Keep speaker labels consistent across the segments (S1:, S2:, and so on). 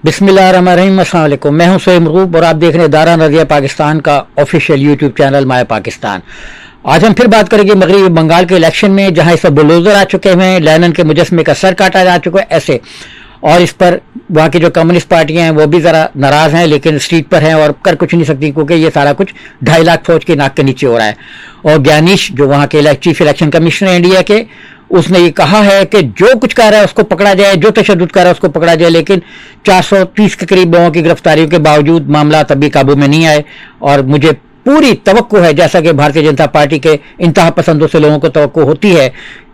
S1: बिस्मिल्लाहिर्रहमानिर्रहीम। अस्सलाम वालेकुम। मैं हूं सोहेब मरगूब और आप देख रहे हैं दारा नदिया पाकिस्तान का official YouTube channel my Pakistan. आज हम फिर बात करेंगे मगरबी बंगाल के इलेक्शन में, जहां इस पर बुलडोजर आ चुके हैं, लेनिन के मुजस्मे का सर काटा जा चुका है ऐसे, और इस पर वहाँ की जो कम्युनिस्ट पार्टियां हैं वो भी ज़रा नाराज़ हैं, लेकिन स्ट्रीट पर हैं और कर कुछ नहीं सकती क्योंकि ये सारा कुछ 2.5 लाख फौज के नाक के नीचे हो रहा है। और ज्ञानीश जो वहाँ के चीफ इलेक्शन कमिश्नर है इंडिया के, उसने ये कहा है कि जो कुछ कर रहा है उसको पकड़ा जाए, जो तशद्दुद कर रहा है उसको पकड़ा जाए, लेकिन 430 के करीब लोगों की गिरफ्तारियों के बावजूद मामला तभी काबू में नहीं आए। और मुझे पूरी तवक्को है, जैसा कि भारतीय जनता पार्टी के इंतहा पसंदों से लोगों को तवक्को होती है,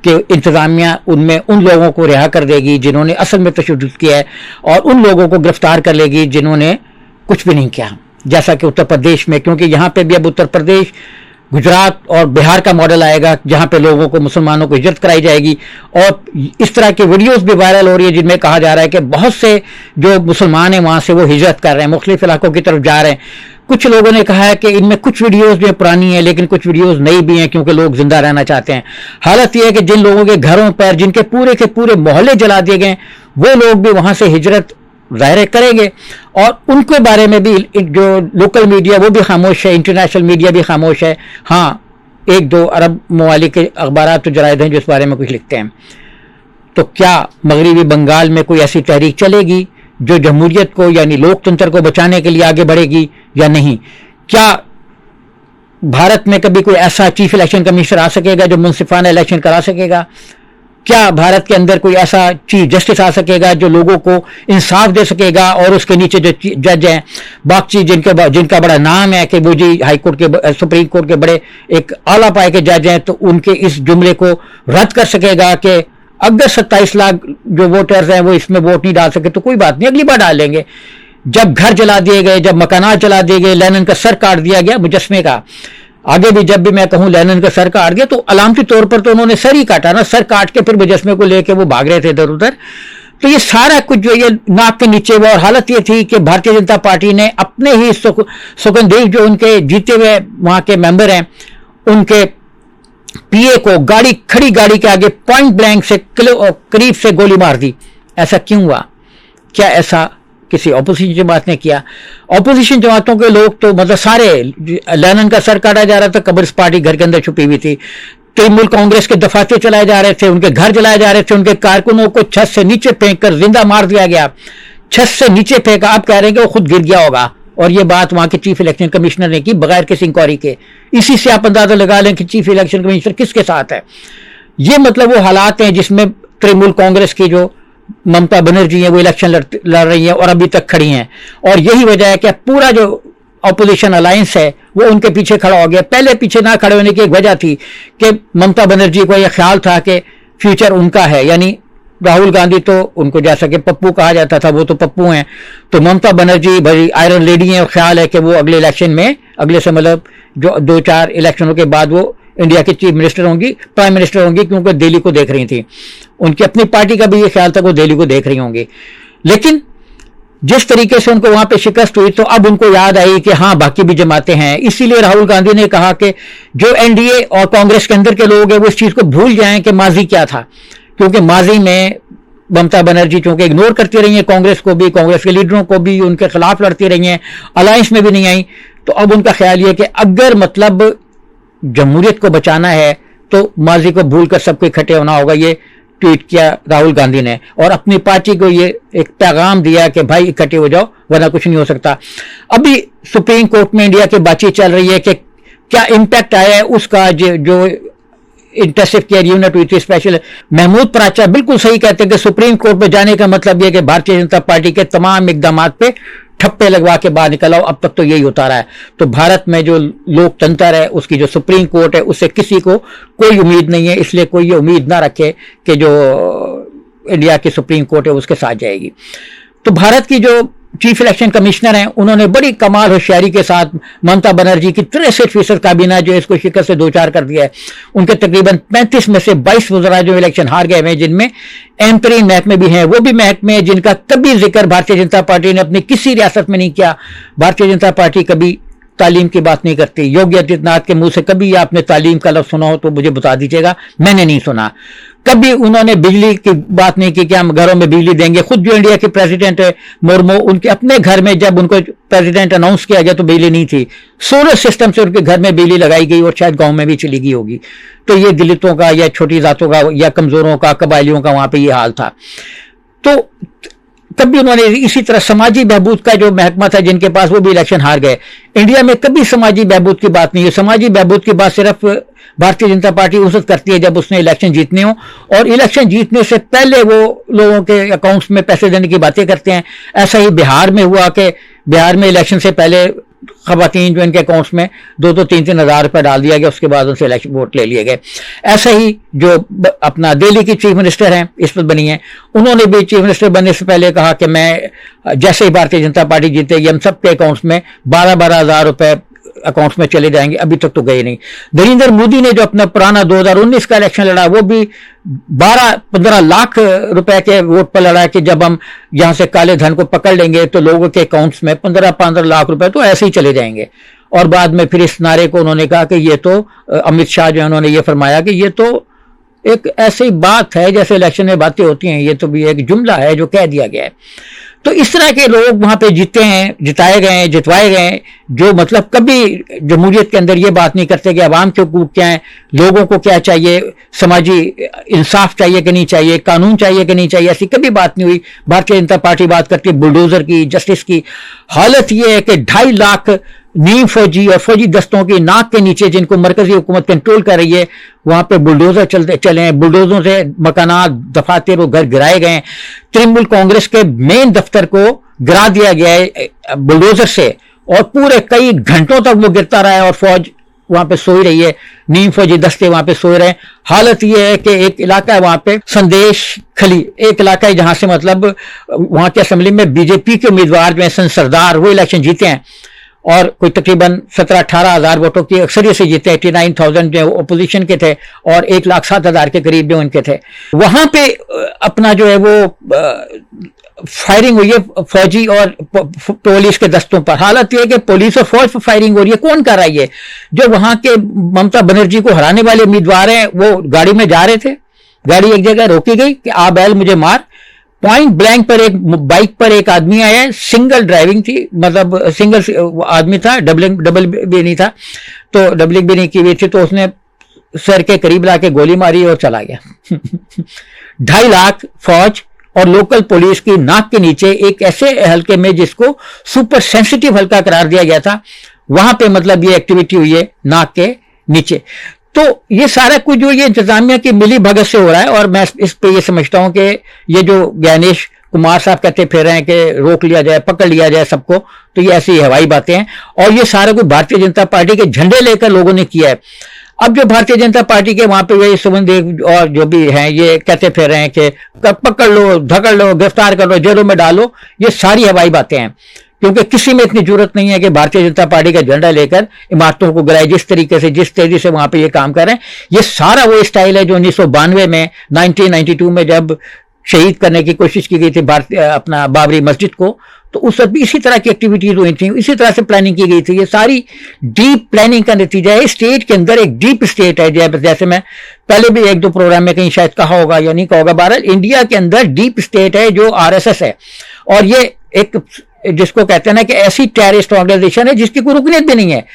S1: कि इंतजामिया उनमें उन लोगों को रिहा कर देगी जिन्होंने असल में तशद्दुद किया है, और उन लोगों को गिरफ्तार कर लेगी जिन्होंने कुछ भी नहीं किया, जैसा कि उत्तर प्रदेश में। क्योंकि यहाँ पे भी अब उत्तर प्रदेश, गुजरात और बिहार का मॉडल आएगा, जहां पे लोगों को, मुसलमानों को हिजरत कराई जाएगी। और इस तरह की वीडियोस भी वायरल हो रही है जिनमें कहा जा रहा है कि बहुत से जो मुसलमान हैं वहां से वो हिजरत कर रहे हैं, मुख्तलिफ इलाकों की तरफ जा रहे हैं। कुछ लोगों ने कहा है कि इनमें कुछ वीडियोस जो पुरानी है, लेकिन कुछ वीडियोस नई भी हैं, क्योंकि लोग जिंदा रहना चाहते हैं। हालत यह है कि जिन लोगों के घरों पर, जिनके पूरे के पूरे मोहल्ले जला दिए गए, वो लोग भी वहां से हिजरत जाहिर करेंगे, और उनके बारे में भी जो लोकल मीडिया वो भी खामोश है, इंटरनेशनल मीडिया भी खामोश है। हाँ, 1-2 अरब ममालिक के अखबार तो जराइद हैं जो इस बारे में कुछ लिखते हैं। तो क्या मगरबी बंगाल में कोई ऐसी तहरीक चलेगी जो जमहूरियत को, यानी लोकतंत्र को बचाने के लिए आगे बढ़ेगी या नहीं? क्या भारत में कभी कोई ऐसा चीफ इलेक्शन कमिश्नर आ सकेगा जो मुनसिफाना इलेक्शन करा सकेगा? क्या भारत के अंदर कोई ऐसा चीफ जस्टिस आ सकेगा जो लोगों को इंसाफ दे सकेगा? और उसके नीचे जो जज हैं, बाकी जिनका बड़ा नाम है कि वो जी हाई कोर्ट के, सुप्रीम कोर्ट के बड़े एक आला पाए के जज हैं, तो उनके इस जुमले को रद्द कर सकेगा कि अगर 27 लाख जो वोटर्स हैं वो इसमें वोट नहीं डाल सके तो कोई बात नहीं, अगली बार डाल लेंगे। जब घर जला दिए गए, जब मकानात जला दिए गए, लेनिन का सर काट दिया गया मुजस्मे का, आगे भी जब भी मैं कहूं लेनिन का सर काट गया, तो अलामती तौर पर तो उन्होंने सर ही काटा ना, सर काट के फिर मुजस्मे को लेके वो भाग रहे थे इधर उधर। तो ये सारा कुछ जो ये नाक के नीचे हुआ, और हालत ये थी कि भारतीय जनता पार्टी ने अपने ही सुखनदेव जो उनके जीते हुए वहां के मेंबर हैं, उनके पीए को खड़ी गाड़ी के आगे पॉइंट ब्लैंक से करीब से गोली मार दी। ऐसा क्यों हुआ? क्या ऐसा किसी ऑपोजिशन जमात ने किया? ऑपोजिशन जमातों के लोग तो मतलब सारे, लेनिन का सर काटा जा रहा था, कम्युनिस्ट पार्टी घर के अंदर छुपी हुई थी, तृणमूल कांग्रेस के दफाते चलाए जा रहे थे, उनके घर जलाए जा रहे थे, उनके कारकुनों को छत से नीचे फेंक कर जिंदा मार दिया गया, छत से नीचे फेंका। आप कह रहे हैं कि वो खुद गिर गया होगा, और ये बात वहां के चीफ इलेक्शन कमिश्नर ने की बगैर किसी इंक्वायरी के। इसी से आप अंदाजा लगा लें कि चीफ इलेक्शन कमिश्नर किसके साथ है। ये मतलब वो हालात हैं जिसमें तृणमूल कांग्रेस की जो ममता बनर्जी है वो इलेक्शन लड़ रही है और अभी तक खड़ी हैं। और यही वजह है कि पूरा जो ऑपोजिशन अलायंस है वो उनके पीछे खड़ा हो गया। पहले पीछे ना खड़े होने की एक वजह थी कि ममता बनर्जी को यह ख्याल था कि फ्यूचर उनका है, यानी राहुल गांधी तो उनको जैसा कि पप्पू कहा जाता था, वो तो पप्पू हैं, तो ममता बनर्जी भाई आयरन लेडी हैं, और ख्याल है कि वो अगले इलेक्शन में, अगले से मतलब जो 2-4 इलेक्शनों के बाद वो इंडिया की चीफ मिनिस्टर होंगी, प्राइम मिनिस्टर होंगी, क्योंकि दिल्ली को देख रही थी। उनकी अपनी पार्टी का भी ये ख्याल था कि वो दिल्ली को देख रही होंगी। लेकिन जिस तरीके से उनको वहां पे शिकस्त हुई, तो अब उनको याद आई कि हाँ बाकी भी जमातें हैं। इसीलिए राहुल गांधी ने कहा कि जो एनडीए और कांग्रेस के अंदर के लोग हैं वो इस चीज को भूल जाएं कि माजी क्या था, क्योंकि माजी में ममता बनर्जी चूंकि इग्नोर करती रही है कांग्रेस को भी, कांग्रेस के लीडरों को भी, उनके खिलाफ लड़ती रही हैं, अलायंस में भी नहीं आई। तो अब उनका ख्याल ये कि अगर मतलब जमहूरियत को बचाना है तो माजी को भूलकर सबको इकट्ठे होना होगा। ये ट्वीट किया राहुल गांधी ने, और अपनी पार्टी को ये एक पैगाम दिया कि भाई इकट्ठे हो जाओ वरना कुछ नहीं हो सकता। अभी सुप्रीम कोर्ट में इंडिया की बातचीत चल रही है कि क्या इम्पैक्ट आया है उसका। जो इंटेंसिव केयर यूनिट हुई थी स्पेशल, महमूद पराचा बिल्कुल सही कहते हैं कि सुप्रीम कोर्ट में जाने का मतलब यह कि भारतीय जनता पार्टी के तमाम इकदाम पे ठप्पे लगवा के बाहर निकल आओ। अब तक तो यही होता रहा है। तो भारत में जो लोकतंत्र है, उसकी जो सुप्रीम कोर्ट है, उससे किसी को कोई उम्मीद नहीं है। इसलिए कोई ये उम्मीद ना रखे कि जो इंडिया की सुप्रीम कोर्ट है उसके साथ जाएगी। तो भारत की जो चीफ इलेक्शन कमिश्नर हैं, उन्होंने बड़ी कमाल होशियारी के साथ ममता बनर्जी की 63% काबीना जो है इसको शिकस्त से दो चार कर दिया है। उनके तकरीबन 35 में से 22 वज़रा जो इलेक्शन हार गए हैं, जिनमें एंतरीन महकमे भी हैं, वो भी महकमे जिनका कभी जिक्र भारतीय जनता पार्टी ने अपनी किसी रियासत में नहीं किया। भारतीय जनता पार्टी कभी तालीम की बात नहीं करती। योगी आदित्यनाथ के मुंह से कभी आपने तालीम का लफ्ज़ सुना हो तो मुझे बता दीजिएगा, मैंने नहीं सुना। कभी उन्होंने बिजली की बात नहीं की कि हम घरों में बिजली देंगे। खुद जो इंडिया के प्रेसिडेंट है मुर्मू, उनके अपने घर में जब उनको प्रेसिडेंट अनाउंस किया गया तो बिजली नहीं थी, सोलर सिस्टम से उनके घर में बिजली लगाई गई और शायद गांव में भी चली गई होगी। तो ये दलितों का या छोटी जातों का या कमजोरों का, कबायलियों का वहां पे ये हाल था। तो कभी उन्होंने इसी तरह समाजी बहबूद का जो महकमा था जिनके पास, वो भी इलेक्शन हार गए। इंडिया में कभी समाजी बहबूद की बात नहीं है। समाजी बहबूद की बात सिर्फ भारतीय जनता पार्टी उस वक्त करती है जब उसने इलेक्शन जीतने हो, और इलेक्शन जीतने से पहले वो लोगों के अकाउंट्स में पैसे देने की बातें करते हैं। ऐसा ही बिहार में हुआ कि बिहार में इलेक्शन से पहले खवातीन जो इनके अकाउंट्स में 2-2, 3-3 हज़ार रुपये डाल दिया गया, उसके बाद उनसे इलेक्शन वोट ले लिए गए। ऐसा ही जो अपना दिल्ली की चीफ मिनिस्टर हैं, इस पर बनी है, उन्होंने भी चीफ मिनिस्टर बनने से पहले कहा कि मैं जैसे ही भारतीय जनता पार्टी जीतेगी हम सबके अकाउंट्स में 12-12 हज़ार रुपये अकाउंट्स में चले जाएंगे। अभी तक तो गए नहीं। नरेंद्र मोदी ने जो अपना पुराना 2019 का इलेक्शन लड़ा, वो भी 12-15 लाख रुपए के वोट पर लड़ा कि जब हम यहां से काले धन को पकड़ लेंगे तो लोगों के अकाउंट्स में 15-15 लाख रुपए तो ऐसे ही चले जाएंगे। और बाद में फिर इस नारे को उन्होंने कहा कि ये तो अमित शाह जो है उन्होंने ये फरमाया कि ये तो एक ऐसी बात है जैसे इलेक्शन में बातें होती हैं, ये तो भी एक जुमला है जो कह दिया गया है। तो इस तरह के लोग वहां पे जीते हैं, जिताए गए हैं, जितवाए गए हैं, जो मतलब कभी जमहूरियत के अंदर ये बात नहीं करते कि आवाम के हुकूक क्या है, लोगों को क्या चाहिए, समाजी इंसाफ चाहिए कि नहीं चाहिए, कानून चाहिए कि नहीं चाहिए, ऐसी कभी बात नहीं हुई। भारतीय जनता पार्टी बात करती है बुलडोजर की, जस्टिस की। हालत ये है कि 2.5 लाख नीम फौजी और फौजी दस्तों की नाक के नीचे जिनको मरकजी हुकूमत कंट्रोल कर रही है, वहां पे बुलडोजर चले हैं। बुलडोजरों से मकानात, दफातर और घर गिराए गए हैं। तृणमूल कांग्रेस के मेन दफ्तर को गिरा दिया गया है बुलडोजर से, और पूरे कई घंटों तक वो गिरता रहा है और फौज वहां पे सोई रही है, नीम फौजी दस्ते वहां पे सोए रहे हैं। हालत ये है कि एक इलाका है वहां पे संदेश खली, एक इलाका है जहां से मतलब वहां के असेंबली में बीजेपी के उम्मीदवार जो है सन सरदार, वो इलेक्शन जीते हैं और कोई तकरीबन 17-18 हज़ार वोटों की अक्सरियत से जीते। 89,000 जो अपोजिशन के थे और 1,07,000 के करीब जो इनके थे। वहां पे अपना जो है वो फायरिंग हुई है फौजी और पुलिस के दस्तों पर। हालत यह है कि पुलिस और फौज पर फायरिंग हो रही है। कौन कर रहा है ये? जो वहां के ममता बनर्जी को हराने वाले उम्मीदवार हैं, वो गाड़ी में जा रहे थे, गाड़ी एक जगह रोकी गई कि आ बैल मुझे मार। पॉइंट ब्लैंक पर एक बाइक पर एक आदमी आया, सिंगल ड्राइविंग थी, मतलब सिंगल आदमी था, डबल भी नहीं था, तो डबलिंग भी नहीं की हुई थी, तो उसने सर के करीब लाके गोली मारी और चला गया। 2.5 लाख फौज और लोकल पुलिस की नाक के नीचे एक ऐसे हल्के में जिसको सुपर सेंसिटिव हल्का करार दिया गया था, वहां पे मतलब ये एक्टिविटी हुई है नाक के नीचे। तो ये सारा कुछ जो ये इंतजामिया की मिली भगत से हो रहा है। और मैं इस पे ये समझता हूं कि ये जो ज्ञानेश कुमार साहब कहते फिर रहे हैं कि रोक लिया जाए, पकड़ लिया जाए सबको, तो ये ऐसी हवाई बातें हैं। और ये सारा कुछ भारतीय जनता पार्टी के झंडे लेकर लोगों ने किया है। अब जो भारतीय जनता पार्टी के वहां पे वे सुमनदेव और जो भी हैं ये कहते फिर रहे हैं कि पकड़ लो, धकड़ लो, गिरफ्तार कर लो, जेलों में डालो, ये सारी हवाई बातें हैं। क्योंकि किसी में इतनी जरूरत नहीं है कि भारतीय जनता पार्टी का झंडा लेकर इमारतों को गिराए। जिस तरीके से, जिस तेजी से वहां पे ये काम कर रहे हैं, ये सारा वो स्टाइल है जो 1992 में, 1992 में जब शहीद करने की कोशिश की गई थी भारतीय अपना बाबरी मस्जिद को, तो उस वक्त भी इसी तरह की एक्टिविटीज हुई थी, इसी तरह से प्लानिंग की गई थी। ये सारी डीप प्लानिंग का नतीजा है। स्टेट के अंदर एक डीप स्टेट है, जैसे मैं पहले भी 1-2 प्रोग्राम में कहीं शायद कहा होगा या नहीं कहा होगा। बहरहाल इंडिया के अंदर डीप स्टेट है जो आरएसएस है, और ये एक जिसको कहते हैं ना कि ऐसी टेररिस्ट ऑर्गेनाइजेशन है जिसकी कोई रुकनीत भी नहीं है,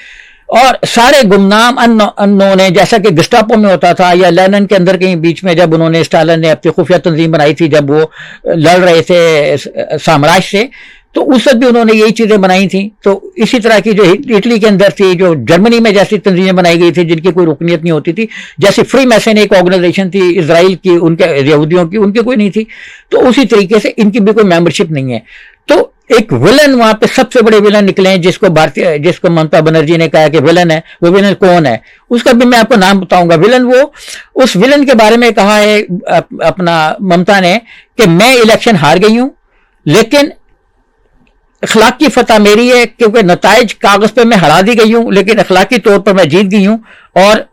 S1: और सारे गुमनाम अननोन है, जैसा कि गस्टापो में होता था या लेनिन के अंदर कहीं बीच में जब उन्होंने, स्टालिन ने अपनी खुफिया तंजीम बनाई थी जब वो लड़ रहे थे साम्राज्य से, तो उस वक्त भी उन्होंने यही चीजें बनाई थी। तो इसी तरह की जो इटली के अंदर थी, जो जर्मनी में जैसी तंजीमें बनाई गई थी जिनकी कोई रुकनीत नहीं होती थी, जैसे फ्री मैसन एक ऑर्गेनाइजेशन थी इजराइल की, उनके यहूदियों की, उनकी कोई नहीं थी, तो उसी तरीके से इनकी भी कोई मेंबरशिप नहीं है। तो एक विलन वहां पे सबसे बड़े विलन निकले हैं, जिसको ममता बनर्जी ने कहा कि विलन है। वो विलन कौन है उसका भी मैं आपको नाम बताऊंगा। विलन वो, उस विलन के बारे में कहा है अपना ममता ने कि मैं इलेक्शन हार गई हूं, लेकिन अखलाकी फतह मेरी है, क्योंकि नताइज कागज पे मैं हरा दी गई हूं, लेकिन अखलाकी तौर पर मैं जीत गई हूं। और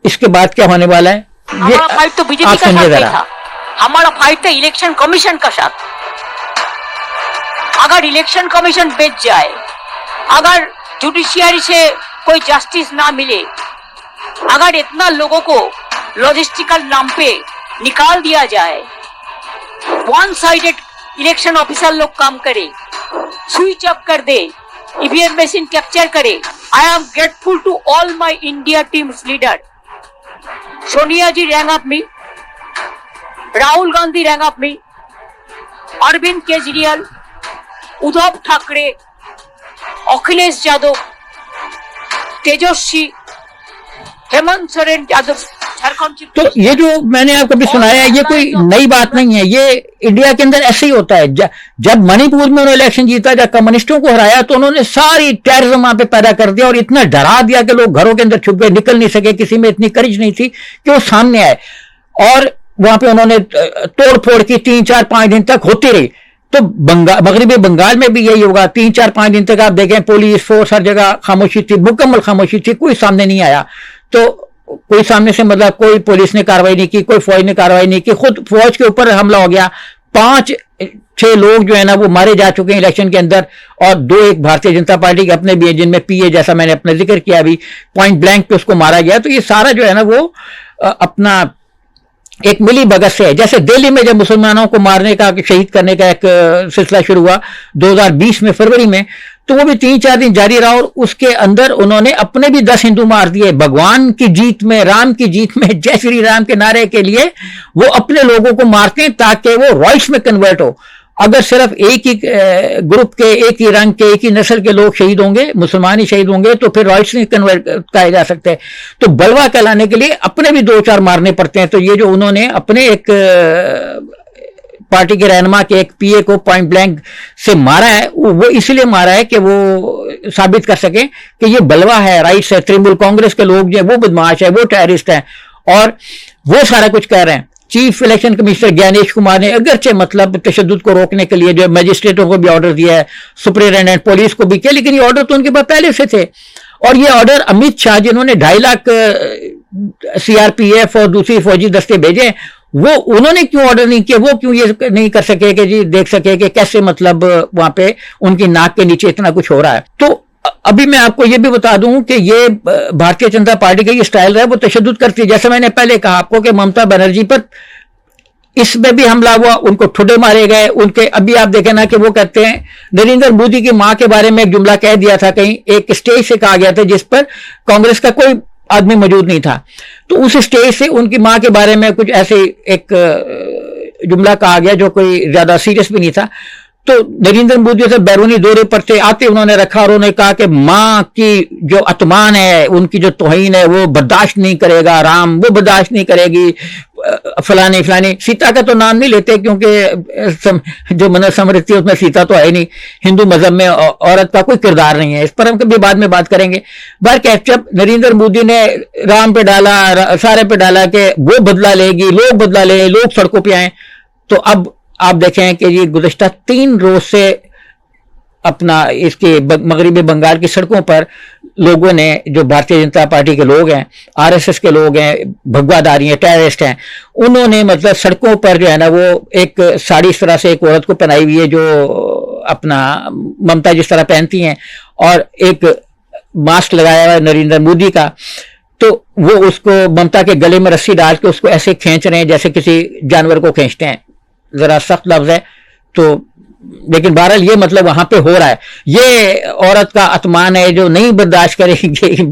S1: इसके बाद क्या होने वाला है, ये
S2: फाइट तो बीजेपी का साथ था, हमारा फाइट था इलेक्शन कमीशन का साथ। अगर इलेक्शन कमीशन बेच जाए, अगर जुडिशियरी से कोई जस्टिस ना मिले, अगर इतना लोगों को लॉजिस्टिकल नाम पे निकाल दिया जाए, वन साइडेड इलेक्शन ऑफिसर लोग काम करे, स्विच ऑफ कर दे, ईवीएम मशीन कैप्चर करे। I am grateful to all my India teams leader. Sonia ji rang up me, Rahul Gandhi rang up me, Arvind Kejriwal, Uddhav Thackeray, Akhilesh Yadav, तेजस्वी, हेमंत सोरेन यादव, झारखंड।
S1: तो ये जो मैंने आपको भी सुनाया है, ये कोई नई बात नहीं है, ये इंडिया के अंदर ऐसे ही होता है। जब मणिपुर में उन्होंने इलेक्शन जीता, जब कम्युनिस्टों को हराया, तो उन्होंने सारी टेररिज्म वहां पे पैदा कर दिया और इतना डरा दिया कि लोग घरों के अंदर छुप गए, निकल नहीं सके, किसी में इतनी करेज नहीं थी कि वो सामने आए। और वहां पे उन्होंने तोड़ फोड़ की 3, 4, 5 दिन तक होती रही। तो मगरबी बंगाल में भी यही होगा। 3, 4, 5 दिन तक आप देखें, पुलिस फोर्स हर जगह खामोशी थी, मुकम्मल खामोशी थी, कोई सामने नहीं आया। तो कोई सामने से मतलब कोई पुलिस ने कार्रवाई नहीं की, कोई फौज ने कार्रवाई नहीं की, खुद फौज के ऊपर हमला हो गया। 5-6 लोग जो है ना वो मारे जा चुके हैं इलेक्शन के अंदर, और 2 एक भारतीय जनता पार्टी के अपने भी हैं, जिनमें पीए, जैसा मैंने अपने जिक्र किया अभी, पॉइंट ब्लैंक पे उसको मारा गया। तो ये सारा जो है ना वो अपना एक मिली भगत से है। जैसे दिल्ली में जब मुसलमानों को मारने का, शहीद करने का एक सिलसिला शुरू हुआ 2020 में फरवरी में, तो वो भी 3-4 दिन जारी रहा और उसके अंदर उन्होंने अपने भी 10 हिंदू मार दिए। भगवान की जीत में, राम की जीत में, जय श्री राम के नारे के लिए वो अपने लोगों को मारते हैं ताकि वो रॉयल्स में कन्वर्ट हो। अगर सिर्फ एक ही ग्रुप के, एक ही रंग के, एक ही नस्ल के लोग शहीद होंगे, मुसलमान ही शहीद होंगे, तो फिर रॉयल्स नहीं कन्वर्ट किए जा सकते। तो बलवा कहलाने के लिए अपने भी 2-4 मारने पड़ते हैं। तो ये जो उन्होंने अपने एक पार्टी के रहनुमा के एक पीए को पॉइंट ब्लैंक से मारा है, वो इसलिए मारा है कि वो साबित कर सके कि ये बलवा है, राइट्स है, तृणमूल कांग्रेस के लोग जो है वो बदमाश है, वो टेररिस्ट है, और वो सारा कुछ कह रहे हैं। Chief election commissioner Gyanesh Kumar ने अगरचे मतलब तशद्दुद को रोकने के लिए जो मजिस्ट्रेटों को भी ऑर्डर दिया है, सुपरिटेंडेंट पुलिस को भी किया, लेकिन ये ऑर्डर तो उनके पास पहले से थे। और ये ऑर्डर अमित शाह जिन्होंने 2.5 लाख सीआरपीएफ और दूसरी फौजी दस्ते भेजे, वो उन्होंने क्यों ऑर्डर नहीं किया? वो क्यों ये नहीं कर सके कि जी देख सके कि कैसे मतलब वहां पे उनकी नाक के नीचे इतना कुछ हो रहा है? तो अभी मैं आपको ये भी बता दूं कि ये भारतीय जनता पार्टी का ये स्टाइल है, वो तशद्दुद करती है। जैसे मैंने पहले कहा आपको कि ममता बनर्जी पर इसमें भी हमला हुआ, उनको ठुड्डे मारे गए उनके। अभी आप देखें ना कि वो कहते हैं, नरेंद्र मोदी की मां के बारे में एक जुमला कह दिया था, कहीं एक स्टेज से कहा गया था जिस पर कांग्रेस का कोई आदमी मौजूद नहीं था, तो उस स्टेज से उनकी मां के बारे में कुछ ऐसे एक जुमला कहा गया जो कोई ज्यादा सीरियस भी नहीं था। तो नरेंद्र मोदी से बैरूनी दौरे पर से आते उन्होंने रखा और उन्होंने कहा कि मां की जो अतमान है, उनकी जो तौहीन है, वो बर्दाश्त नहीं करेगा राम, वो बर्दाश्त नहीं करेगी, फलानी फलानी। सीता का तो नाम नहीं लेते क्योंकि जो मन समृद्धि उसमें सीता तो है नहीं, हिंदू मजहब में औरत का कोई किरदार नहीं है। इस पर हम कभी बाद में बात करेंगे। जब नरेंद्र मोदी ने राम पे डाला, सारे पे डाला कि वो बदला लेगी, लोग बदला ले, लोग सड़कों पे आए, तो अब आप देखें कि ये गुज़श्ता 3 रोज से अपना इसके मगरिबी बंगाल की सड़कों पर लोगों ने, जो भारतीय जनता पार्टी के लोग हैं, आरएसएस के लोग हैं, भगवादारी हैं, टेररिस्ट हैं, उन्होंने मतलब सड़कों पर जो है ना वो एक साड़ी इस तरह से एक औरत को पहनाई हुई है जो अपना ममता जिस तरह पहनती हैं, और एक मास्क लगाया हुआ है नरेंद्र मोदी का। तो वो उसको ममता के गले में रस्सी डाल के उसको ऐसे खींच रहे हैं जैसे किसी जानवर को खींचते हैं। जरा सख्त लफ्ज है तो, लेकिन बहरहाल ये मतलब वहां पे हो रहा है। ये औरत का अतमान है जो नहीं बर्दाश्त करेगी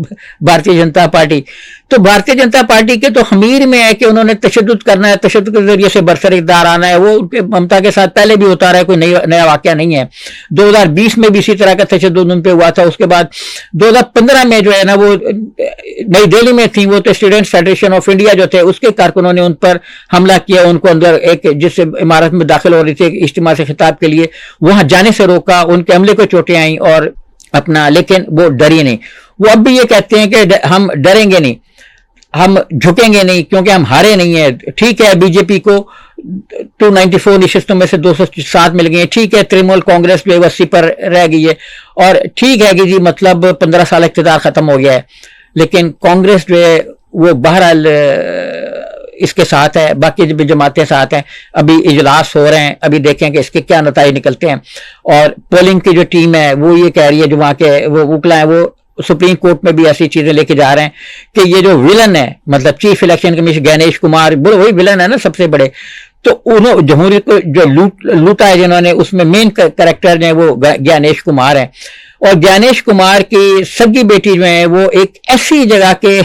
S1: भारतीय जनता पार्टी। तो भारतीय जनता पार्टी के तो खमीर में है कि उन्होंने तशद्दुद करना है, तशद्दुद के जरिए से बरसर इक़्तिदार आना है। वो उनके ममता के साथ पहले भी होता रहा है, कोई नया वाकया नहीं है। 2020 में भी इसी तरह का तशद्दुद उन पे हुआ था। उसके बाद 2015 में जो है ना वो नई दिल्ली में थी, वो तो स्टूडेंट फेडरेशन ऑफ इंडिया जो थे उसके कारकुनों ने उन पर हमला किया, उनको अंदर एक जिस इमारत में दाखिल हो रही थी इज्तिमा से खिताब के लिए, वहां जाने से रोका, उनके हमले को चोटें आई और अपना, लेकिन वो डरी नहीं। वो अब भी ये कहते हैं कि हम डरेंगे नहीं, हम झुकेंगे नहीं क्योंकि हम हारे नहीं है। ठीक है, बीजेपी को 294 नशिस्तों में से 207 मिल गई है, ठीक है, तृणमूल कांग्रेस जो 80 पर रह गई है, और ठीक है कि जी मतलब 15 साल इक़्तिदार खत्म हो गया है, लेकिन कांग्रेस जो है वो बहरहाल इसके साथ है, बाकी भी जमातें साथ हैं। अभी इजलास हो रहे हैं, अभी देखें कि इसके क्या नतीजे निकलते हैं। और पोलिंग की जो टीम है वो ये कह रही है, जो वहां के वो वकला है वो सुप्रीम कोर्ट में भी ऐसी चीजें लेके जा रहे हैं कि ये जो विलन है, मतलब chief election commission Ganesh Kumar, वही विलन है ना सबसे बड़े, तो उन्होंने जमहूरियत को जो लूटा है जिन्होंने, उसमें मेन कैरेक्टर ने वो गणेश कुमार है। और गणेश कुमार की सगी बेटी जो है वो एक ऐसी जगह के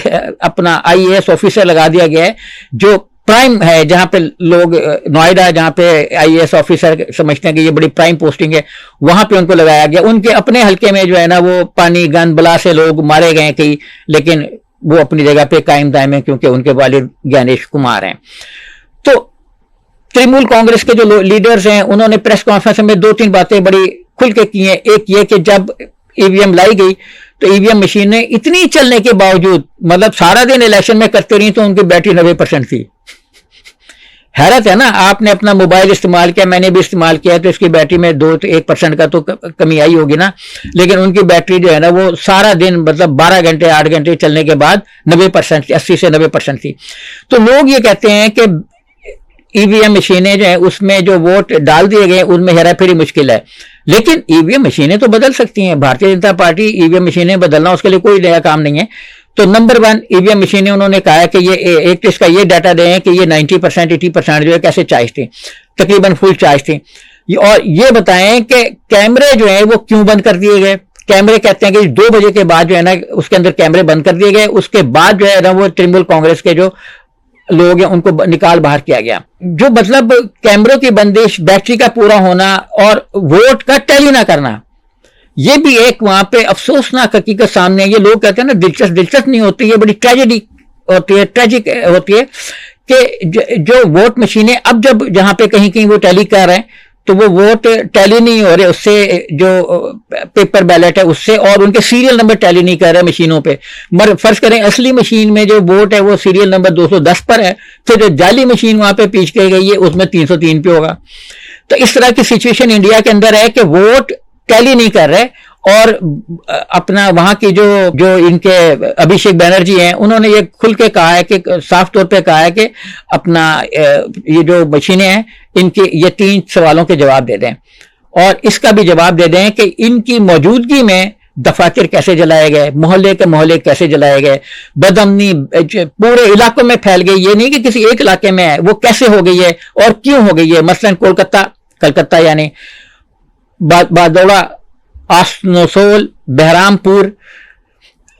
S1: अपना IAS ऑफिसर लगा दिया गया है जो प्राइम है, जहां पे लोग, नोएडा जहां पे IAS ऑफिसर समझते हैं कि ये बड़ी प्राइम पोस्टिंग है, वहां पे उनको लगाया गया। उनके अपने हल्के में जो है ना वो पानी गन बला से लोग मारे गए कई, लेकिन वो अपनी जगह पे कायम दायम है क्योंकि उनके वालिद गणेश कुमार हैं। तो तृणमूल कांग्रेस के जो लीडर्स हैं उन्होंने प्रेस कॉन्फ्रेंस में 2-3 बातें बड़ी खुल के की हैं। एक ये कि जब EVM लाई गई तो EVM मशीनें इतनी चलने के बावजूद, मतलब सारा दिन इलेक्शन में करते रही, तो उनकी बैटरी 90% थी। हैरत है ना, आपने अपना मोबाइल इस्तेमाल किया, मैंने भी इस्तेमाल किया, तो इसकी बैटरी में 2-1% का तो कमी आई होगी ना, लेकिन उनकी बैटरी जो है ना वो सारा दिन, मतलब 12 घंटे 8 घंटे चलने के बाद 90%, 80 से 90% थी। तो लोग ये कहते हैं कि EVM मशीनें जो है उसमें जो वोट डाल दिए गए उनमें हेराफेरी मुश्किल है, लेकिन EVM मशीनें तो बदल सकती हैं। भारतीय जनता पार्टी EVM मशीनें बदलना उसके लिए कोई नया काम नहीं है। तो नंबर 1 EVM मशीनें, उन्होंने कहा है कि ये एक तो इसका ये डाटा दें कि ये 90% 80% जो है कैसे चार्ज थी, तकरीबन फुल चार्ज थी। और ये बताएं कि कैमरे जो है वो क्यों बंद कर दिए गए। कैमरे कहते हैं कि 2 बजे के बाद जो है ना उसके अंदर कैमरे बंद कर दिए गए, उसके बाद जो है ना वो तृणमूल कांग्रेस के जो लोग हैं उनको निकाल बाहर किया गया। जो मतलब कैमरों की बंदिश, बैटरी का पूरा होना और वोट का टैली ना करना, ये भी एक वहां पे अफसोसनाक हकीकत सामने है। ये लोग कहते हैं ना दिलचस्प नहीं होती, ये बड़ी ट्रेजेडी होती है, ट्रेजिक होती है कि जो वोट मशीनें अब जब जहां पे कहीं कहीं वो टैली कर रहे हैं तो वो वोट टैली नहीं हो रहे उससे, जो पेपर बैलेट है उससे, और उनके सीरियल नंबर टैली नहीं कर रहे मशीनों पे। मगर फर्ज करें असली मशीन में जो वोट है वो सीरियल नंबर 210 पर है, तो जो जाली मशीन वहां पे पीछ के गई है उसमें 303 पे होगा। तो इस तरह की सिचुएशन इंडिया के अंदर है कि वोट टैली नहीं कर रहे। और अपना वहां की जो इनके अभिषेक बनर्जी हैं उन्होंने ये खुल के कहा है कि साफ तौर पे कहा है कि अपना ये जो मशीनें हैं इनके ये 3 सवालों के जवाब दे दें, और इसका भी जवाब दे दें कि इनकी मौजूदगी में दफातर कैसे जलाए गए, मोहल्ले के मोहल्ले कैसे जलाए गए, बदअमनी पूरे इलाकों में फैल गई, ये नहीं कि किसी एक इलाके में है, वो कैसे हो गई है और क्यों हो गई है। मसलन कलकत्ता यानी बादौड़ा, आसनसोल, बहरामपुर,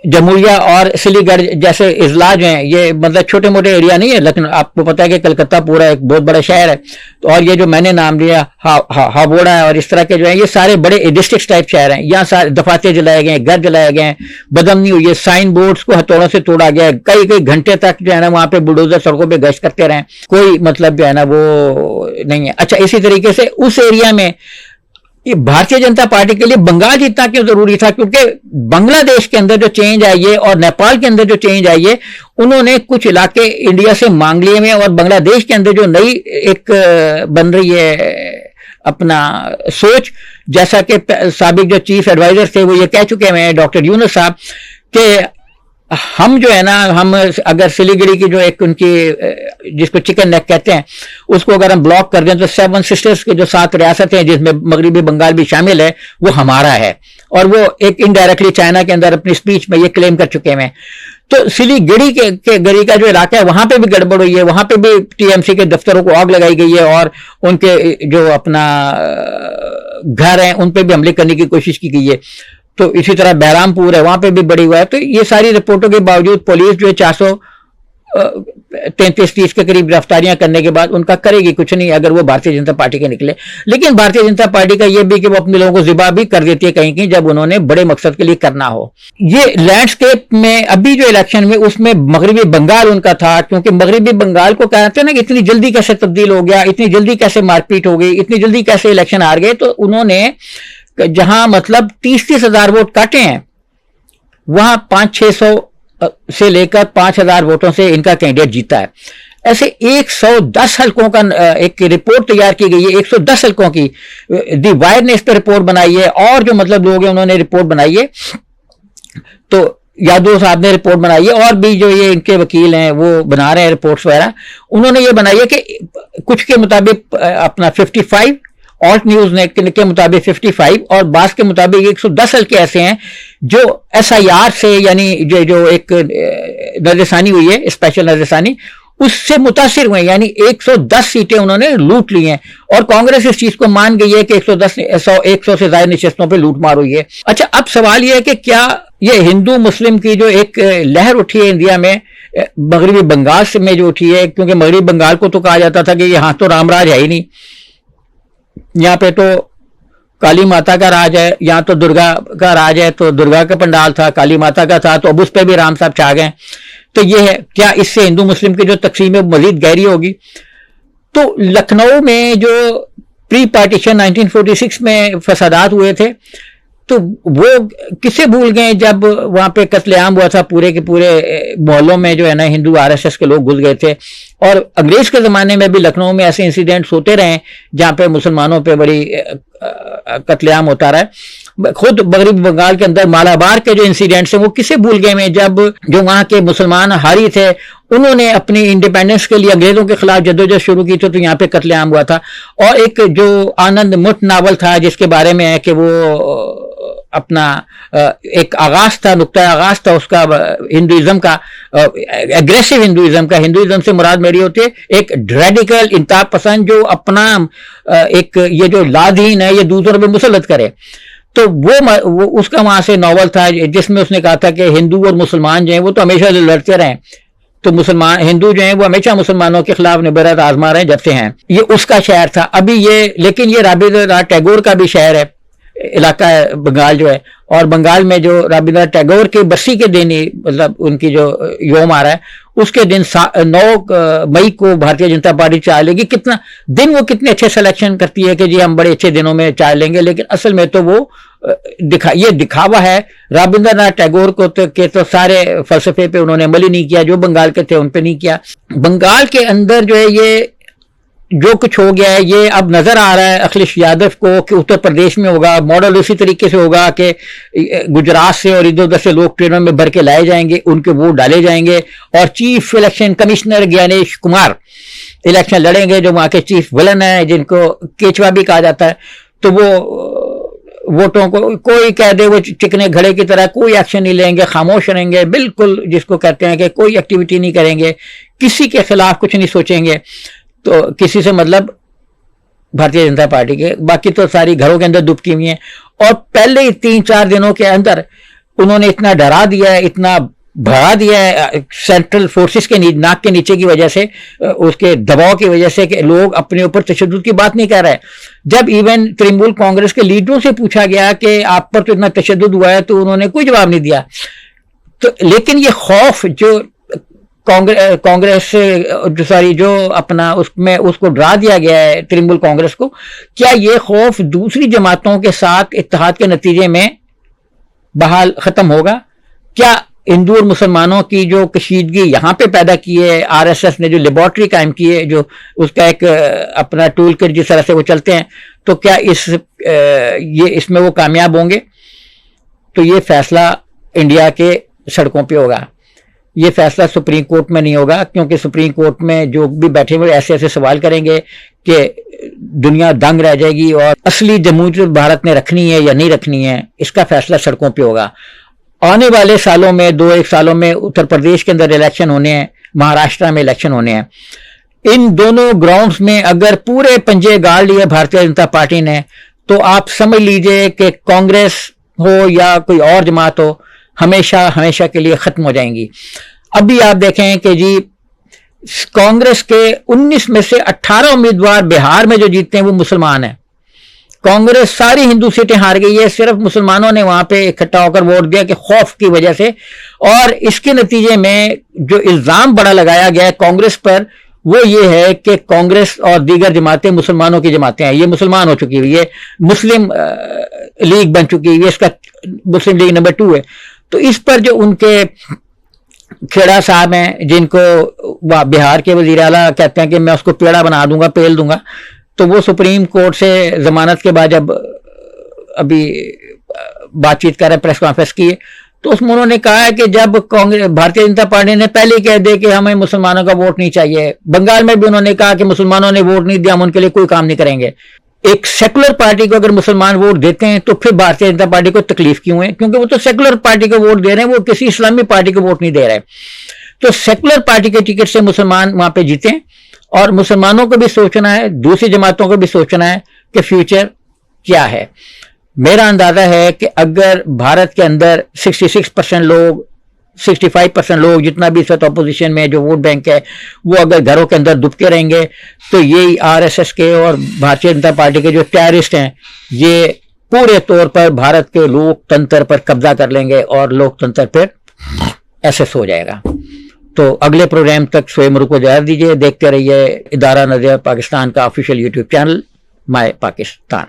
S1: जमुरिया और सिलीगढ़ जैसे इजला जो हैं, ये मतलब छोटे मोटे एरिया नहीं है, लेकिन आपको पता है कि कलकत्ता पूरा एक बहुत बड़ा शहर है। तो और ये जो मैंने नाम लिया हावड़ा है और इस तरह के जो है ये सारे बड़े डिस्ट्रिक्ट टाइप शहर हैं। यहाँ सारे दफाते जलाए गए, घर जलाए गए, बदअमनी हुई है, साइन बोर्ड्स को हथौड़ों से तोड़ा गया, कई घंटे तक जो है ना वहां पे बुलडोजर सड़कों पर गश्त करते रहे, कोई मतलब जो है ना वो नहीं है। अच्छा, इसी तरीके से उस एरिया में ये भारतीय जनता पार्टी के लिए बंगाल जीतना क्यों जरूरी था, क्योंकि बांग्लादेश के अंदर जो चेंज आई है और नेपाल के अंदर जो चेंज आई है, उन्होंने कुछ इलाके इंडिया से मांग लिए हैं, और बांग्लादेश के अंदर जो नई एक बन रही है अपना सोच, जैसा कि साबिक जो चीफ एडवाइजर थे वो ये कह चुके हैं डॉक्टर यूनुस साहब कि हम जो है ना, हम अगर सिलीगुड़ी की जो एक उनकी जिसको चिकन नेक कहते हैं उसको अगर हम ब्लॉक कर दें तो 7 सिस्टर्स के जो 7 रियासतें हैं जिसमें मगरबी बंगाल भी शामिल है वो हमारा है। और वो एक इनडायरेक्टली चाइना के अंदर अपनी स्पीच में ये क्लेम कर चुके हैं। तो सिलीगुड़ी के गरी का जो इलाका है वहां पे भी गड़बड़ हुई है, वहां पे भी टीएमसी के दफ्तरों को आग लगाई गई है और उनके जो अपना घर हैं उन पे भी हमले करने की कोशिश की गई है। तो इसी तरह बहरामपुर है, वहां पे भी बड़ी हुआ है। तो ये सारी रिपोर्टों के बावजूद पुलिस जो है 433 के करीब गिरफ्तारियां करने के बाद उनका करेगी कुछ नहीं अगर वो भारतीय जनता पार्टी के निकले। लेकिन भारतीय जनता पार्टी का ये भी कि वो अपने लोगों को जिबा भी कर देती है कहीं कहीं जब उन्होंने बड़े मकसद के लिए करना हो। ये लैंडस्केप में अभी जो इलेक्शन में उसमें मगरबी बंगाल उनका था, क्योंकि मगरबी बंगाल को कहते हैं ना कि इतनी जल्दी कैसे तब्दील हो गया, इतनी जल्दी कैसे मारपीट हो गई, इतनी जल्दी कैसे इलेक्शन हार गए। तो उन्होंने जहां मतलब 30-30 हजार वोट काटे हैं वहां 500-600 से लेकर 5000 वोटों से इनका कैंडिडेट जीता है। ऐसे 110 हलकों का एक रिपोर्ट तैयार की गई है, 110 हलकों की। दी वायर ने इस पर रिपोर्ट बनाई है और जो मतलब लोग हैं उन्होंने रिपोर्ट बनाई है। तो यादव साहब ने रिपोर्ट बनाई है और भी जो ये इनके वकील हैं वो बना रहे हैं रिपोर्ट्स वगैरह। उन्होंने ये बनाई है कि कुछ के मुताबिक अपना 55 ऑल्ट न्यूज ने के मुताबिक 55 और बास के मुताबिक 110 हल्के ऐसे हैं जो SIR से, यानी जो एक नजरसानी हुई है, स्पेशल नजरसानी, उससे मुतासिर हुए, यानी 110 सीटें उन्होंने लूट ली हैं। और कांग्रेस इस चीज को मान गई है कि 100 से ज्यादा नशिस्तों पे लूट मार हुई है। अच्छा, अब सवाल यह है कि क्या ये हिंदू मुस्लिम की जो एक लहर उठी है इंडिया में, मगरबी बंगाल से में जो उठी है, क्योंकि मगरबी बंगाल को तो कहा जाता था कि यहाँ तो रामराज है ही नहीं, यहाँ पे तो काली माता का राज है, यहाँ तो दुर्गा का राज है, तो दुर्गा का पंडाल था, काली माता का था, तो अब उस पर भी राम साहब छा गए। तो ये है, क्या इससे हिंदू मुस्लिम की जो तकसीम है मजीद गहरी होगी? तो लखनऊ में जो प्री पार्टीशन 1946 में फसादात हुए थे, तो वो किसे भूल गए जब वहां पे कत्लेआम हुआ था, पूरे के पूरे मोहल्लों में जो है ना हिंदू RSS के लोग घुस गए थे। और अंग्रेज के जमाने में भी लखनऊ में ऐसे इंसिडेंट्स होते रहे जहां पे मुसलमानों पे बड़ी कत्लेआम होता रहा है। खुद मगरबी बंगाल के अंदर मालाबार के जो इंसिडेंट्स हैं वो किसे भूल गए में, जब जो वहां के मुसलमान हारी थे उन्होंने अपनी इंडिपेंडेंस के लिए अंग्रेजों के खिलाफ जद्दोजहद शुरू की थी, तो यहाँ पे कत्लेआम हुआ था। और एक जो आनंद मुट नावल था जिसके बारे में है कि वो अपना एक आगाज था, नुक्ता आगाज था उसका हिंदुइज्म का, एग्रेसिव हिंदुइज्म का। हिंदुइज्म से मुराद मेरी होती है एक रेडिकल इंतहा पसंद जो अपना एक ये जो लादीन है ये दूसरों पे मुसलत करे। तो वो उसका वहां से नॉवल था जिसमें उसने कहा था कि हिंदू और मुसलमान जो हैं वो तो हमेशा लड़ते रहे, तो मुसलमान हिंदू जो हैं वो हमेशा मुसलमानों के खिलाफ निबरत आजमा रहे हैं जब से हैं। ये उसका शहर था। अभी ये, लेकिन ये रविंद्रनाथ टैगोर का भी शहर है, इलाका है बंगाल जो है। और बंगाल में जो रविंद्रनाथ टैगोर के बरसी के दिन, मतलब उनकी जो योम आ रहा है उसके दिन 9 मई को भारतीय जनता पार्टी चाय लेगी। कितना दिन वो कितने अच्छे सिलेक्शन करती है कि जी हम बड़े अच्छे दिनों में चाय लेंगे, लेकिन असल में तो वो ये दिखावा है। रविंद्रनाथ टैगोर को के तो सारे फलसफे पे उन्होंने अमल ही नहीं किया, जो बंगाल के थे उन पे नहीं किया। बंगाल के अंदर जो है ये जो कुछ हो गया है ये अब नजर आ रहा है अखिलेश यादव को कि उत्तर प्रदेश में होगा। मॉडल उसी तरीके से होगा कि गुजरात से और इधर उधर से लोग ट्रेनों में भर के लाए जाएंगे, उनके वोट डाले जाएंगे और chief election commissioner Gyanesh Kumar election लड़ेंगे, जो वहां के चीफ विलन है, जिनको केचवा भी कहा जाता है। तो वो वोटों को कोई कह दे वो चिकने घड़े की तरह कोई एक्शन नहीं लेंगे, खामोश रहेंगे, बिल्कुल जिसको कहते हैं कि कोई एक्टिविटी नहीं करेंगे, किसी के खिलाफ कुछ नहीं सोचेंगे। तो किसी से मतलब भारतीय जनता पार्टी के, बाकी तो सारी घरों के अंदर दुबकी हुई है। और पहले ही 3-4 दिनों के अंदर उन्होंने इतना डरा दिया है, इतना भगा दिया है सेंट्रल फोर्सेस के नाक के नीचे की वजह से, उसके दबाव की वजह से, कि लोग अपने ऊपर तशद्दुद की बात नहीं कर रहे। जब इवन तृणमूल कांग्रेस के लीडरों से पूछा गया कि आप पर तो इतना तशद्दुद हुआ है, तो उन्होंने कोई जवाब नहीं दिया। तो लेकिन ये खौफ जो कांग्रेस से जो अपना उसमें उसको डरा दिया गया है तृणमूल कांग्रेस को, क्या ये खौफ दूसरी जमातों के साथ इत्तेहाद के नतीजे में बहाल खत्म होगा? क्या हिंदू और मुसलमानों की जो कशीदगी यहाँ पे पैदा की है, RSS ने जो लेबोरेटरी कायम की है, जो उसका एक अपना टूल किट जिस तरह से वो चलते हैं, तो क्या इसमें वो कामयाब होंगे? तो ये फैसला इंडिया के सड़कों पे होगा, ये फैसला सुप्रीम कोर्ट में नहीं होगा, क्योंकि सुप्रीम कोर्ट में जो भी बैठे हुए ऐसे ऐसे सवाल करेंगे कि दुनिया दंग रह जाएगी। और असली जमहूरियत भारत ने रखनी है या नहीं रखनी है, इसका फैसला सड़कों पे होगा। आने वाले सालों में 2-1 सालों में उत्तर प्रदेश के अंदर इलेक्शन होने हैं, महाराष्ट्र में इलेक्शन होने हैं। इन दोनों ग्राउंड्स में अगर पूरे पंजे गाड़ लिए भारतीय जनता पार्टी ने, तो आप समझ लीजिए कि कांग्रेस हो या कोई और जमात हो, हमेशा हमेशा के लिए खत्म हो जाएंगी। अभी आप देखें कि जी कांग्रेस के 19 में से 18 उम्मीदवार बिहार में जो जीतते हैं वो मुसलमान हैं। कांग्रेस सारी हिंदू सीटें हार गई है, सिर्फ मुसलमानों ने वहां पे इकट्ठा होकर वोट दिया कि खौफ की वजह से। और इसके नतीजे में जो इल्जाम बड़ा लगाया गया है कांग्रेस पर, वो ये है कि कांग्रेस और दीगर जमातें मुसलमानों की जमातें हैं, ये मुसलमान हो चुकी हुई है, मुस्लिम लीग बन चुकी है, इसका मुस्लिम लीग नंबर 2 है। तो इस पर जो उनके खेड़ा साहब हैं, जिनको बिहार के वजीर आला कहते हैं कि मैं उसको पेड़ा बना दूंगा, पेल दूंगा, तो वो सुप्रीम कोर्ट से जमानत के बाद जब अभी बातचीत कर रहे, प्रेस कॉन्फ्रेंस की, तो उसमें उन्होंने कहा है कि जब कांग्रेस भारतीय जनता पार्टी ने पहले कह दिया कि हमें मुसलमानों का वोट नहीं चाहिए, बंगाल में भी उन्होंने कहा कि मुसलमानों ने वोट नहीं दिया, हम उनके लिए कोई काम नहीं करेंगे। एक सेकुलर पार्टी को अगर मुसलमान वोट देते हैं तो फिर भारतीय जनता पार्टी को तकलीफ क्यों है? क्योंकि वो तो सेकुलर पार्टी को वोट दे रहे हैं, वो किसी इस्लामी पार्टी को वोट नहीं दे रहे। तो सेकुलर पार्टी के टिकट से मुसलमान वहां पे जीते, और मुसलमानों को भी सोचना है, दूसरी जमातों को भी सोचना है कि फ्यूचर क्या है। मेरा अंदाजा है कि अगर भारत के अंदर 66% लोग, 65% लोग, जितना भी इस वक्त अपोजिशन में जो वोट बैंक है, वो अगर घरों के अंदर दुबके रहेंगे तो यही आरएसएस के और भारतीय जनता पार्टी के जो टेररिस्ट हैं, ये पूरे तौर पर भारत के लोकतंत्र पर कब्जा कर लेंगे और लोकतंत्र पर एसेस हो जाएगा। तो अगले प्रोग्राम तक शोएब मरूफ को इजाजत दीजिए। देखते रहिए इदारा नज़रिया पाकिस्तान का official YouTube channel my Pakistan.